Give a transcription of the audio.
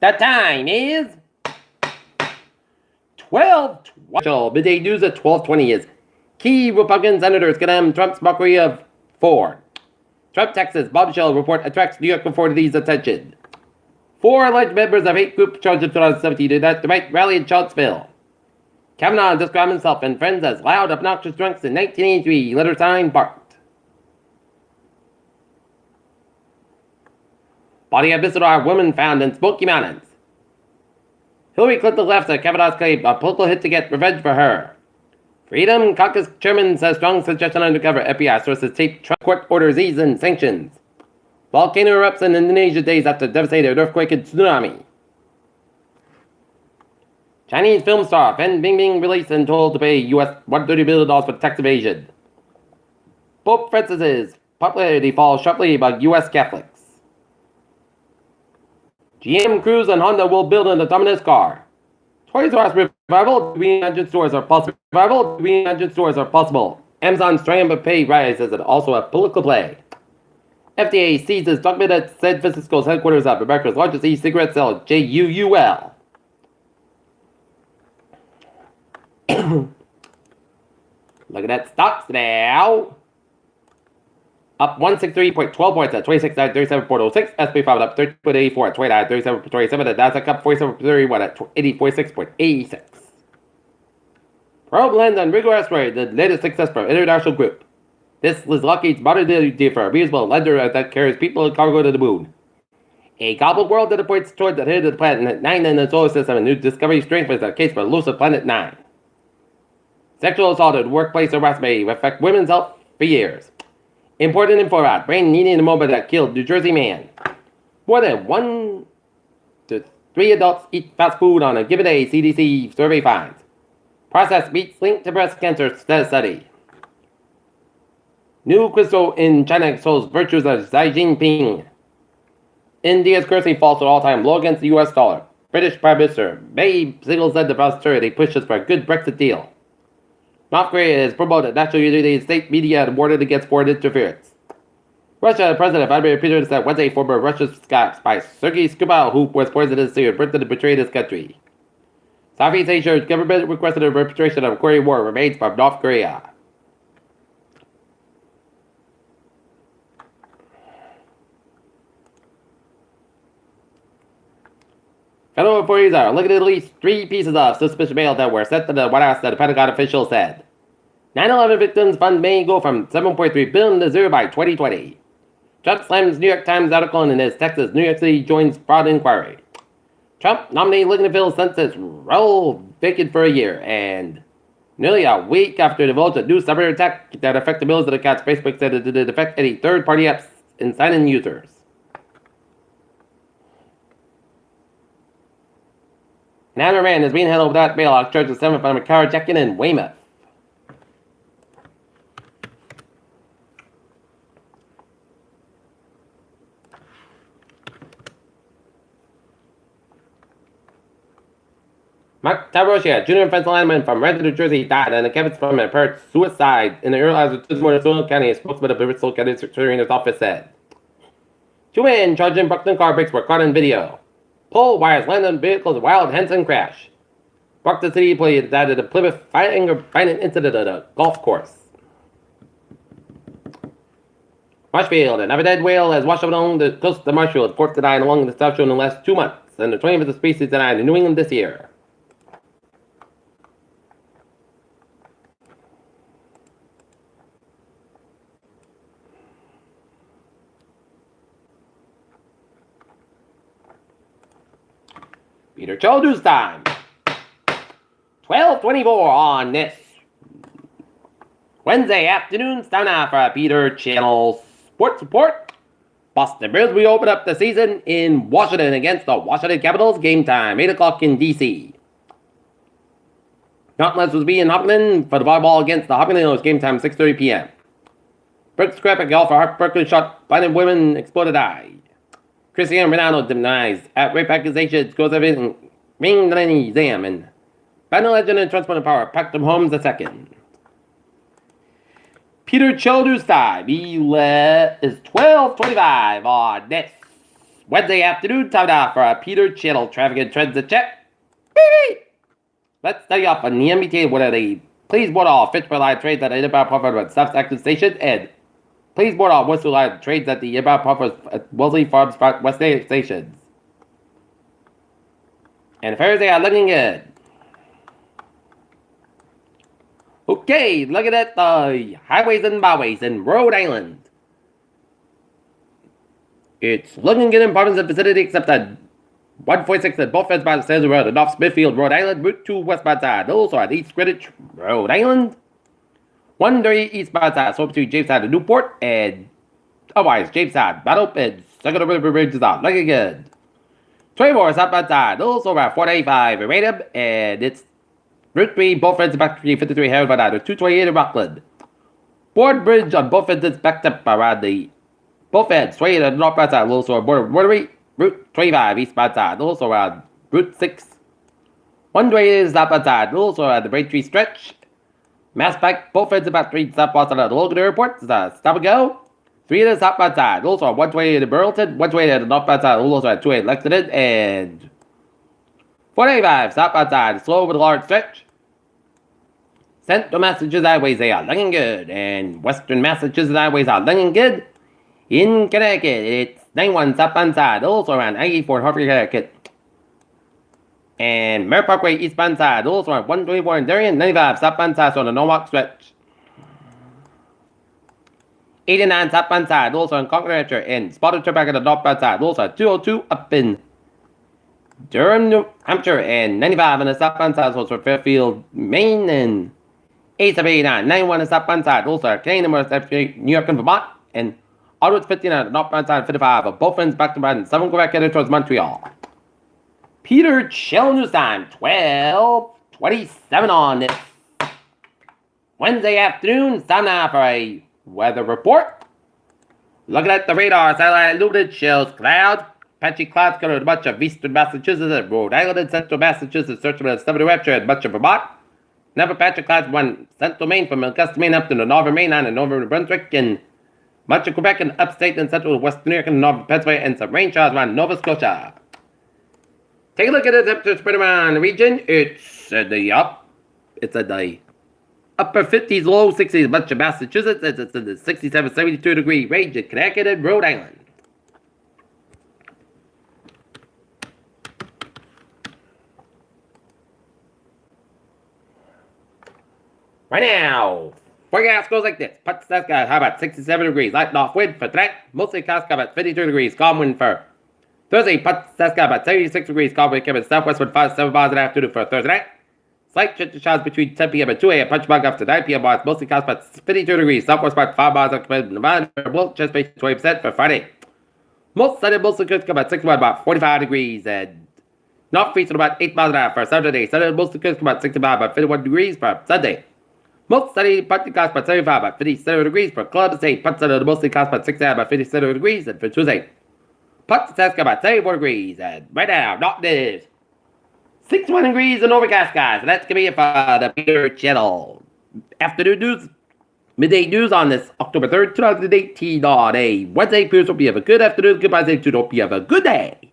The time is 12:20. Midday news at 12:20 is key Republican senators condemn Trump's mockery of Ford. Trump, Texas bombshell report attracts New York authorities' attention. 4 alleged members of hate group charged in 2017 did not debate rally in Charlottesville. Kavanaugh described himself and friends as loud, obnoxious drunks in 1983. Letter signed Bart. Body of Mr. woman found in Smoky Mountains. Hillary Clinton laughs at Kavanaugh's claim a political hit to get revenge for her. Freedom Caucus chairman says strong suggestion undercover. FBI sources tape Trump court orders ease and sanctions. Volcano erupts in Indonesia days after devastating earthquake and tsunami. Chinese film star Fan Bingbing released and told to pay US $130 billion for tax evasion. Pope Francis's popularity falls sharply by US Catholics. GM, Cruise, and Honda will build an autonomous car. Toys R Us revival between 100 stores are possible. Revival between 100 stores are possible. Amazon's triumph pay rise is also a political play. FDA seizes document at San Francisco's headquarters of America's largest e-cigarette seller, JUUL. Look at that stocks now. Up 163.12 points at 26,937.06. SP 5 up 30.84 at 29,37.27. The Nasdaq up 47.31 at 80.46.86. Probe lands on rigorous rate, the latest success for international group. This is Lockheed's modern day for a reasonable lender that carries people and cargo to the moon. A gobbled world that points toward the head of the planet 9 in the solar system. A new discovery strengthens the case for elusive planet 9. Sexual assault and workplace harassment may affect women's health for years. Important info out. Brain needing the moment that killed New Jersey man. More than 1 to 3 adults eat fast food on a given day, CDC survey finds. Processed meats linked to breast cancer study. New crystal in China extols virtues of Xi Jinping. India's currency falls to all-time low against the US dollar. British Prime Minister May signals that the prosperity pushes for a good Brexit deal. North Korea has promoted national unity in state media and warned against foreign interference. Russia President Vladimir Putin said Wednesday former Russian spy Sergei Skripal, who was poisoned in Syria, Britain betrayed his country. Southeast Asia's government requested a repatriation of Korean War remains from North Korea. Federal authorities are looking at least 3 pieces of suspicious mail that were sent to the White House, the Pentagon official said. 9/11 victims' fund may go from $7.3 billion to zero by 2020. Trump slams New York Times article in his Texas, New York City joins fraud inquiry. Trump nominee looking to fill census role vacant for a year, and nearly a week after divulged a new cyber attack that affected millions of accounts, Facebook said it didn't affect any third-party apps and sign-in users. Another man is being held without bail on charges of 7 from a carjacking in Weymouth. Mark Tarosia, junior defense lineman from Renton, New Jersey, died in a cabin from an apparent suicide in the early hours of Tuesday morning in Bristol County. A spokesman of the Bristol County Secretary in his office said. 2 men charged in Brockton car brakes were caught on video. Pole wires landed on vehicles, wild Henson crash. Brockton City police added a Plymouth fighting incident at a golf course. Marshfield, another dead whale has washed up along the coast of Marshfield, 4th to 9 along the South Shore in the last 2 months, and the 20th of the species died in New England this year. Peter Childers time. 12:24 on this Wednesday afternoon. Time now for Peter Channel Sports Report. Boston Bears, we open up the season in Washington against the Washington Capitals. Game time, 8 o'clock in D.C. Gauntlets was being Hopkins for the volleyball against the Hopkins. It was game time, 6:30 p.m. Brooks scrap at golf for Hart Berkeley shot. Blinded women exploded eye. Cristiano Ronaldo denies at rape accusations, goes everything, ring the exam, and Battle Legend and Transport Power, Paxton Holmes II. Peter Childers time, is 12:25 on this Wednesday afternoon, time now for a Peter Channel traffic and transit check. Beep! Let's start off on the MBTA. What are they? Please board all Fitchburg Line trains at the inbound platform at South Acton Station, and please board all Worcester Line trains at the inbound platform at Wellesley Farms West End stations. And Thursday are looking good. Okay, looking at the highways and byways in Rhode Island. It's looking good in apartments and vicinity, except that 146 at both ends by the Sales Road and off Smithfield, Rhode Island, Route 2 westbound side. Also at East Greenwich, Rhode Island. 130 eastbound side, so between Jamestown and Newport, and otherwise Jamestown, Battle and Second River Bridge is out. Looking good. 24 southbound side, also around 485 in Raynham, and it's Route 3, both ends back to 53 Herald by 228 in Rockland. Board Bridge on both ends is backed up around the both ends, 28 on the northbound side, also on Border Route 25 eastbound side, also around Route 6. 128 southbound side, also around the Braintree stretch. Mass Pike, both ends about 3 southbound side of the Logan Airport, stop and go. 3 of the southbound side, also on 128 in Burlington, 128 at the northbound side, also at 28 Lexington, and 485 southbound side, slow over the large stretch. Central Massachusetts highways, they are looking good, and Western Massachusetts highways are looking good. In Connecticut, it's 91 southbound side, also around 84 Hartford, Connecticut. And Merritt Parkway eastbound side, also around 124 in Darien, 95 southbound side on the Norwalk stretch. 89 southbound side, also in Concord, and Spotted Turnpike at the northbound side, also at 202 up in Durham, New Hampshire, and 95 on the southbound side, also at Fairfield, Maine, and 8789, 91 on the southbound side, also at Canadian, New York, and Vermont, and Route 59 on the northbound side, 55 of both ends back to Brighton, 7 Quebec headed towards Montreal. Peter Chill News Time, 12:27 on this Wednesday afternoon. It's time now for a weather report. Looking at the radar, satellite illuminated shows clouds. Patchy clouds covered a bunch of eastern Massachusetts and Rhode Island and central Massachusetts, searching for southern New Hampshire and much of Vermont. Never patchy clouds one central Maine from Augusta, Maine up to the northern Maine line and northern New Brunswick and much of Quebec and upstate and central western New York and northern Pennsylvania, and some rain showers around Nova Scotia. Take a look at the temperature spread around the region. It's at the upper 50s, low 60s, much of Massachusetts. It's in the 67, 72 degree range in Connecticut and Rhode Island. Right now, forecast goes like this. Putsaska, how about 67 degrees, light north wind for tonight. Mostly Casca about 52 degrees, calm wind for Thursday. Putsaska about 76 degrees, calm wind coming southwest with 5-7 miles an afternoon for Thursday night. Slight chance of showers between 10 p.m. and 2 a.m. Punch bug after 9 p.m. Bars, mostly Casca about 52 degrees, southwest about 5 miles after Nevada. Wilt just based 20% for Friday. Most sunny, mostly good, about 61, about 45 degrees, and northeast about 8 miles an hour for Saturday. Sunday, mostly good, about 65, about 51 degrees for Sunday. Most sunny, partly clouds about 75, about 57 degrees for Columbus Day. Part sunny, mostly clouds about 69, about 57 degrees, and for Tuesday. Part Saska about 74 degrees, and right now, not this. 61 degrees and overcast skies, and that's gonna be it for the Peter Channel afternoon news, midday news on this October 3rd, 2018 on a Wednesday. Peers, hope you have a good afternoon. Goodbye, say to hope you have a good day.